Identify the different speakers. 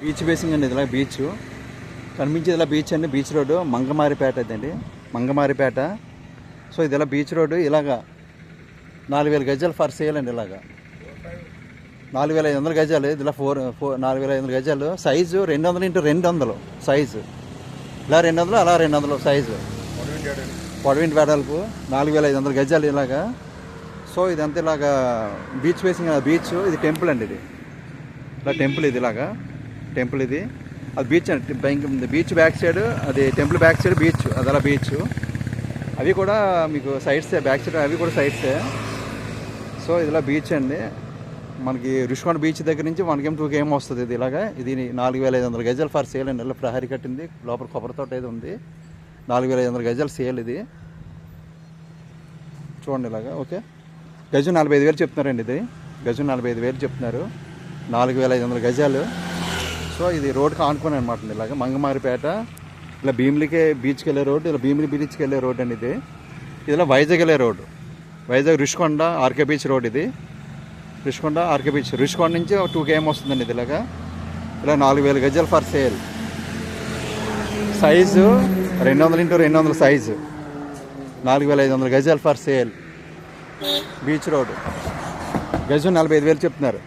Speaker 1: Beach basing అండి, ఇదిలా beach కనిపించేది ఇలా బీచ్ అండి. బీచ్ రోడ్డు మంగమారిపేట ఇదండి, మంగమారిపేట. సో ఇది ఇలా బీచ్ రోడ్డు ఇలాగా 4000 గజాలు ఫర్ సేల్ అండి. ఇలాగా 4500 గజాలు, ఇది ఇలా 4500 గజాలు. Size 200x200 size. ఇలా 200, అలా 200 సైజు. పొడవింటి వెడల్పు 4500 గజాలు ఇలాగా. సో ఇదంతా ఇలాగా బీచ్ ఫేసింగ్ బీచ్. ఇది టెంపుల్ అండి, ఇది ఇలా టెంపుల్. ఇది ఇలాగా టెంపుల్, ఇది అది బీచ్ అండి. బీచ్ బ్యాక్ సైడ్ అది టెంపుల్ బ్యాక్ సైడ్ బీచ్, అది అలా బీచ్. అవి కూడా మీకు సైడ్సే, బ్యాక్ సైడ్ అవి కూడా సైడ్సే. సో ఇదిలా బీచ్ అండి. మనకి రుషికొండ బీచ్ దగ్గర నుంచి 1 km 2 km వస్తుంది. ఇది ఇలాగా ఇది 4500 గజాలు ఫర్ సేల్ అండి. ఇలా ప్రహరీ కట్టింది, లోపల కొబ్బరి తోట ఏది ఉంది. 4500 గజాలు సేల్ ఇది. చూడండి ఇలాగా. ఓకే, గజం 45,000 చెప్తున్నారండి. ఇది గజం 45,000 చెప్తున్నారు, 4500 గజాలు. సో ఇది రోడ్కి ఆనుకొని అనమాట. ఇలాగ మంగమారిపేట, ఇలా భీమిలికి బీచ్కి వెళ్ళే రోడ్డు, ఇలా భీమిలి బీచ్కి వెళ్ళే రోడ్ అండి. ఇది ఇలా వైజాగ్ వెళ్ళే road, Vizag Rushikonda RK beach road. ఇది రుషికొండ ఆర్కే బీచ్, రుషికొండ నుంచి 2 km వస్తుందండి. ఇది ఇలాగా ఇలా 4000 గజాలు for sale. Size 200x200 size, 4500 గజాలు ఫర్ సేల్. బీచ్ రోడ్, గజం 45,000 చెప్తున్నారు.